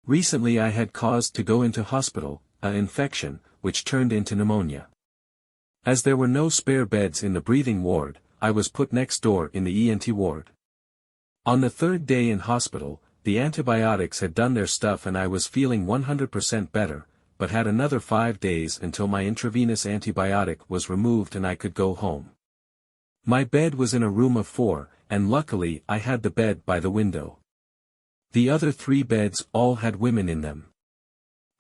Recently I had caused to go into hospital, an infection, which turned into pneumonia. As there were no spare beds in the breathing ward, I was put next door in the ENT ward. On the third day in hospital, the antibiotics had done their stuff and I was feeling 100% better, but had another 5 days until my intravenous antibiotic was removed and I could go home. My bed was in a room of 4, and luckily I had the bed by the window. The other 3 beds all had women in them.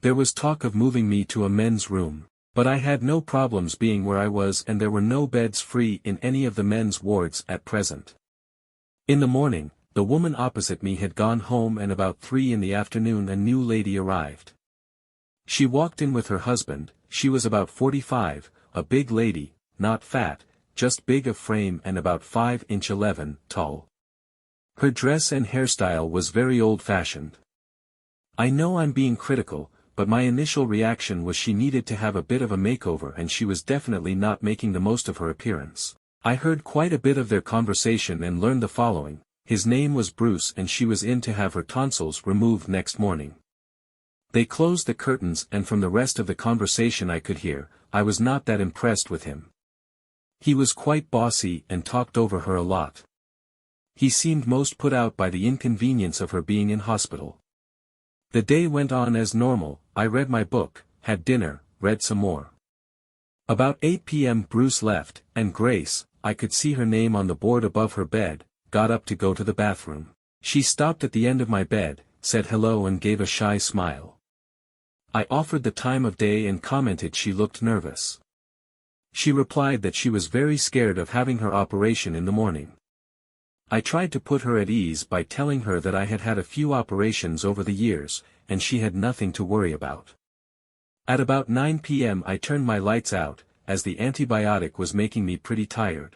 There was talk of moving me to a men's room, but I had no problems being where I was and there were no beds free in any of the men's wards at present. In the morning, the woman opposite me had gone home and about 3 in the afternoon a new lady arrived. She walked in with her husband. She was about 45, a big lady, not fat, just big of frame and about 5'11" tall. Her dress and hairstyle was very old-fashioned. I know I'm being critical, but my initial reaction was she needed to have a bit of a makeover and she was definitely not making the most of her appearance. I heard quite a bit of their conversation and learned the following: his name was Bruce and she was in to have her tonsils removed next morning. They closed the curtains and from the rest of the conversation I could hear, I was not that impressed with him. He was quite bossy and talked over her a lot. He seemed most put out by the inconvenience of her being in hospital. The day went on as normal. I read my book, had dinner, read some more. About 8 p.m. Bruce left, and Grace, I could see her name on the board above her bed, got up to go to the bathroom. She stopped at the end of my bed, said hello and gave a shy smile. I offered the time of day and commented she looked nervous. She replied that she was very scared of having her operation in the morning. I tried to put her at ease by telling her that I had had a few operations over the years, and she had nothing to worry about. At about 9 p.m. I turned my lights out, as the antibiotic was making me pretty tired.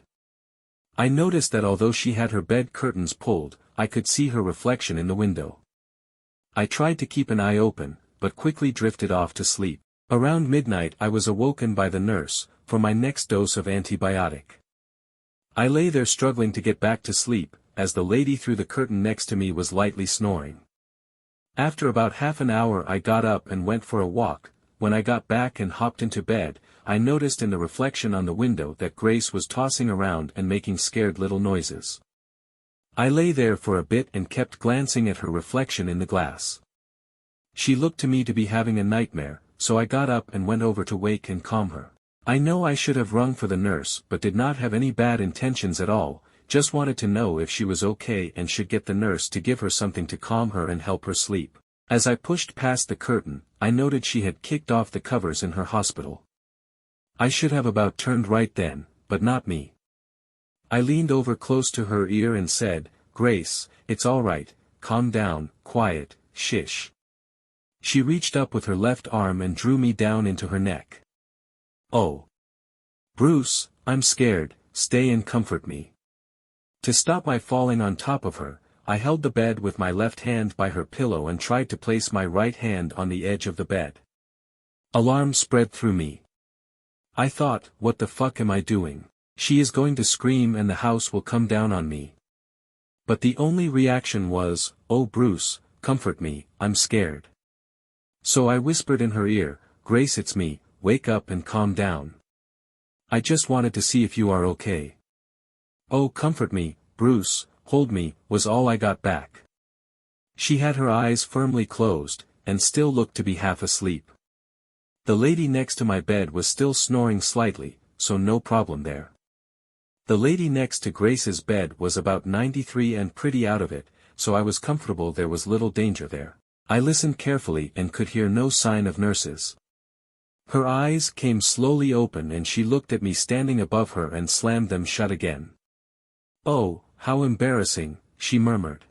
I noticed that although she had her bed curtains pulled, I could see her reflection in the window. I tried to keep an eye open, but quickly drifted off to sleep. Around midnight I was awoken by the nurse, for my next dose of antibiotic. I lay there struggling to get back to sleep, as the lady through the curtain next to me was lightly snoring. After about half an hour I got up and went for a walk. When I got back and hopped into bed, I noticed in the reflection on the window that Grace was tossing around and making scared little noises. I lay there for a bit and kept glancing at her reflection in the glass. She looked to me to be having a nightmare, so I got up and went over to wake and calm her. I know I should have rung for the nurse but did not have any bad intentions at all, just wanted to know if she was okay and should get the nurse to give her something to calm her and help her sleep. As I pushed past the curtain, I noted she had kicked off the covers in her hospital. I should have about turned right then, but not me. I leaned over close to her ear and said, "Grace, it's all right, calm down, quiet, shish." She reached up with her left arm and drew me down into her neck. "Oh. Bruce, I'm scared, stay and comfort me." To stop my falling on top of her, I held the bed with my left hand by her pillow and tried to place my right hand on the edge of the bed. Alarm spread through me. I thought, what the fuck am I doing? She is going to scream and the house will come down on me. But the only reaction was, "Oh Bruce, comfort me, I'm scared." So I whispered in her ear, "Grace, it's me, wake up and calm down. I just wanted to see if you are okay." "Oh, comfort me, Bruce, hold me," was all I got back. She had her eyes firmly closed, and still looked to be half asleep. The lady next to my bed was still snoring slightly, so no problem there. The lady next to Grace's bed was about 93 and pretty out of it, so I was comfortable there was little danger there. I listened carefully and could hear no sign of nurses. Her eyes came slowly open and she looked at me standing above her and slammed them shut again. "Oh, how embarrassing," she murmured.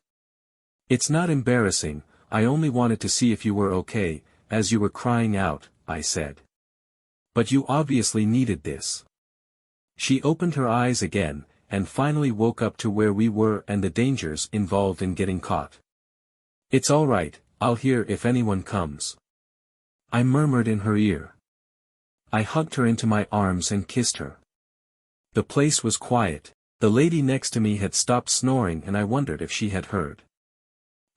"It's not embarrassing, I only wanted to see if you were okay, as you were crying out," I said. "But you obviously needed this." She opened her eyes again, and finally woke up to where we were and the dangers involved in getting caught. "It's all right, I'll hear if anyone comes," I murmured in her ear. I hugged her into my arms and kissed her. The place was quiet. The lady next to me had stopped snoring and I wondered if she had heard.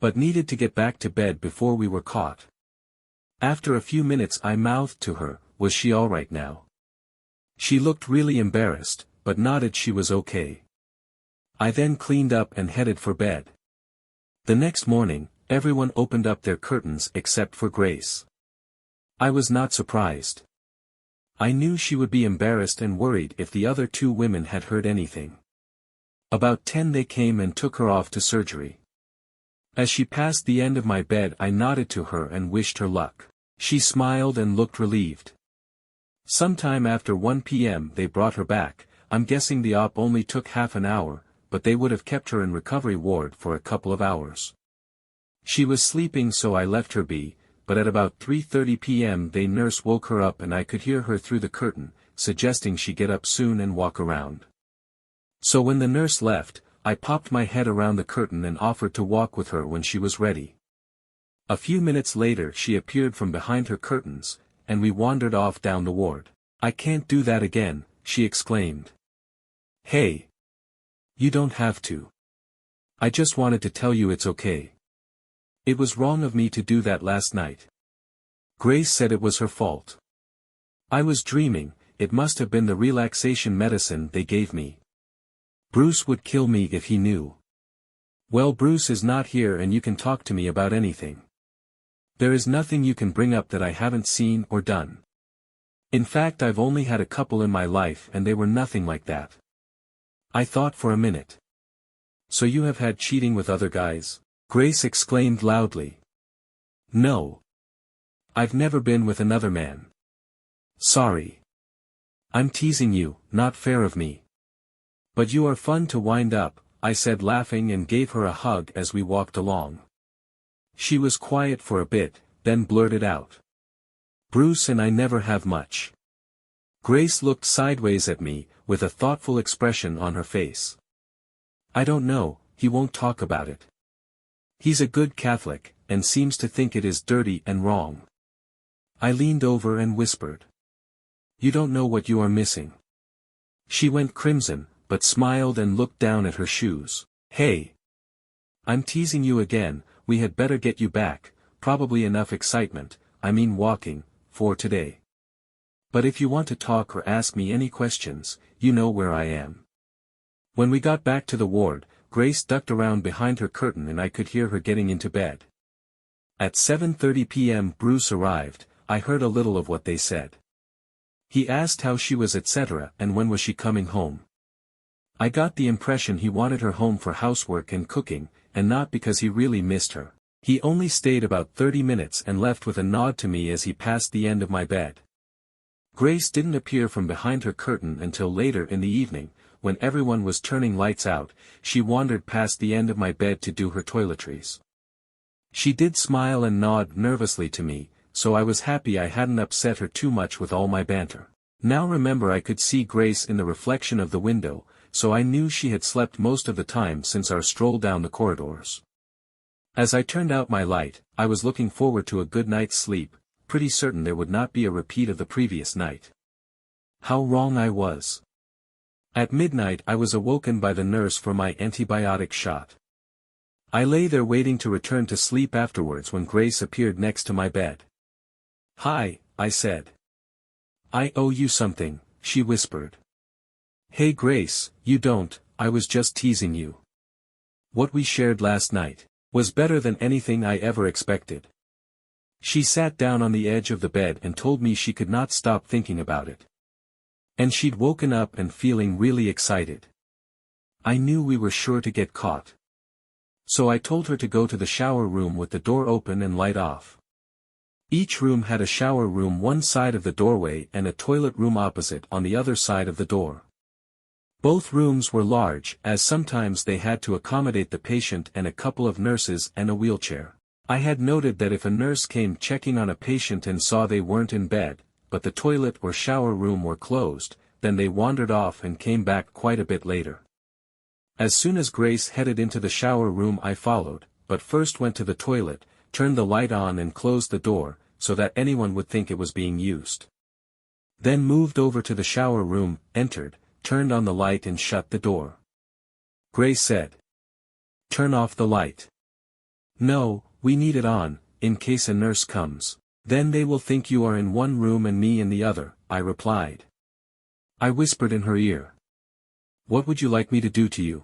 but needed to get back to bed before we were caught. After a few minutes I mouthed to her, was she all right now? She looked really embarrassed, but nodded she was okay. I then cleaned up and headed for bed. The next morning, everyone opened up their curtains except for Grace. I was not surprised. I knew she would be embarrassed and worried if the other two women had heard anything. About 10 they came and took her off to surgery. As she passed the end of my bed I nodded to her and wished her luck. She smiled and looked relieved. Sometime after 1 p.m. they brought her back. I'm guessing the op only took half an hour, but they would have kept her in recovery ward for a couple of hours. She was sleeping so I left her be, but at about 3:30 p.m. the nurse woke her up and I could hear her through the curtain, suggesting she get up soon and walk around. So when the nurse left, I popped my head around the curtain and offered to walk with her when she was ready. A few minutes later she appeared from behind her curtains, and we wandered off down the ward. "I can't do that again," she exclaimed. "Hey! You don't have to. I just wanted to tell you it's okay. It was wrong of me to do that last night." Grace said it was her fault. "I was dreaming, it must have been the relaxation medicine they gave me. Bruce would kill me if he knew." "Well, Bruce is not here and you can talk to me about anything. There is nothing you can bring up that I haven't seen or done. In fact, I've only had a couple in my life and they were nothing like that." I thought for a minute. "So you have had cheating with other guys?" Grace exclaimed loudly. "No. I've never been with another man." "Sorry. I'm teasing you, not fair of me. But you are fun to wind up," I said laughing and gave her a hug as we walked along. She was quiet for a bit, then blurted out. "Bruce and I never have much." Grace looked sideways at me, with a thoughtful expression on her face. "I don't know, he won't talk about it. He's a good Catholic, and seems to think it is dirty and wrong." I leaned over and whispered. "You don't know what you are missing." She went crimson, but smiled and looked down at her shoes. "Hey! I'm teasing you again, we had better get you back, probably enough excitement, I mean walking, for today. But if you want to talk or ask me any questions, you know where I am." When we got back to the ward, Grace ducked around behind her curtain and I could hear her getting into bed. At 7:30 p.m. Bruce arrived. I heard a little of what they said. He asked how she was etc. and when was she coming home. I got the impression he wanted her home for housework and cooking, and not because he really missed her. He only stayed about 30 minutes and left with a nod to me as he passed the end of my bed. Grace didn't appear from behind her curtain until later in the evening, when everyone was turning lights out. She wandered past the end of my bed to do her toiletries. She did smile and nod nervously to me, so I was happy I hadn't upset her too much with all my banter. Now remember, I could see Grace in the reflection of the window, so I knew she had slept most of the time since our stroll down the corridors. As I turned out my light, I was looking forward to a good night's sleep, pretty certain there would not be a repeat of the previous night. How wrong I was. At midnight I was awoken by the nurse for my antibiotic shot. I lay there waiting to return to sleep afterwards when Grace appeared next to my bed. "Hi," I said. "I owe you something," she whispered. "Hey Grace, you don't, I was just teasing you. What we shared last night was better than anything I ever expected." She sat down on the edge of the bed and told me she could not stop thinking about it. And she'd woken up and feeling really excited. I knew we were sure to get caught. So I told her to go to the shower room with the door open and light off. Each room had a shower room one side of the doorway and a toilet room opposite on the other side of the door. Both rooms were large, as sometimes they had to accommodate the patient and a couple of nurses and a wheelchair. I had noted that if a nurse came checking on a patient and saw they weren't in bed, but the toilet or shower room were closed, then they wandered off and came back quite a bit later. As soon as Grace headed into the shower room I followed, but first went to the toilet, turned the light on and closed the door, so that anyone would think it was being used. Then moved over to the shower room, entered, turned on the light and shut the door. Grace said, "Turn off the light." No, we need it on, in case a nurse comes. Then they will think you are in one room and me in the other, I replied. I whispered in her ear. What would you like me to do to you?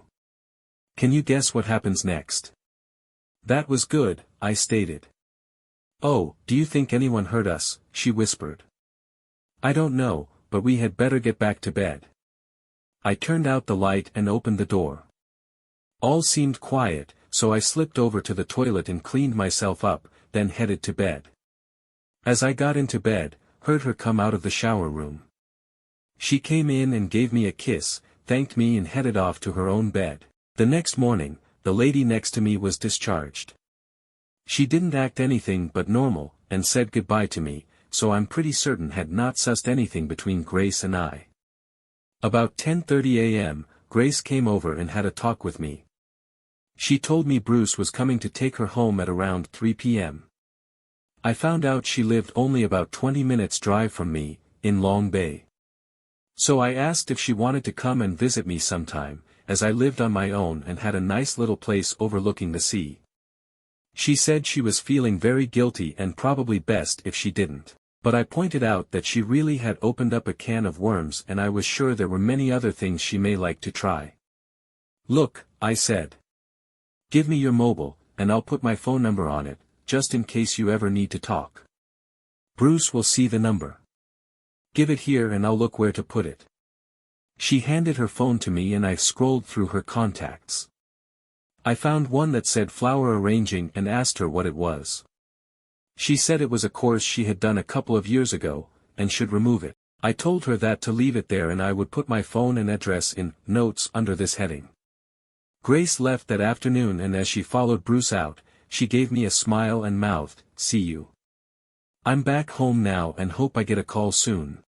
Can you guess what happens next? That was good, I stated. Oh, do you think anyone heard us? She whispered. I don't know, but we had better get back to bed. I turned out the light and opened the door. All seemed quiet, so I slipped over to the toilet and cleaned myself up, then headed to bed. As I got into bed, heard her come out of the shower room. She came in and gave me a kiss, thanked me and headed off to her own bed. The next morning, the lady next to me was discharged. She didn't act anything but normal, and said goodbye to me, so I'm pretty certain had not sussed anything between Grace and I. About 10:30 a.m., Grace came over and had a talk with me. She told me Bruce was coming to take her home at around 3 p.m. I found out she lived only about 20 minutes drive from me, in Long Bay. So I asked if she wanted to come and visit me sometime, as I lived on my own and had a nice little place overlooking the sea. She said she was feeling very guilty and probably best if she didn't. But I pointed out that she really had opened up a can of worms and I was sure there were many other things she may like to try. Look, I said. Give me your mobile, and I'll put my phone number on it, just in case you ever need to talk. Bruce will see the number. Give it here and I'll look where to put it. She handed her phone to me and I scrolled through her contacts. I found one that said flower arranging and asked her what it was. She said it was a course she had done a couple of years ago, and should remove it. I told her that to leave it there and I would put my phone and address in notes under this heading. Grace left that afternoon and as she followed Bruce out, she gave me a smile and mouthed, "See you. I'm back home now and hope I get a call soon."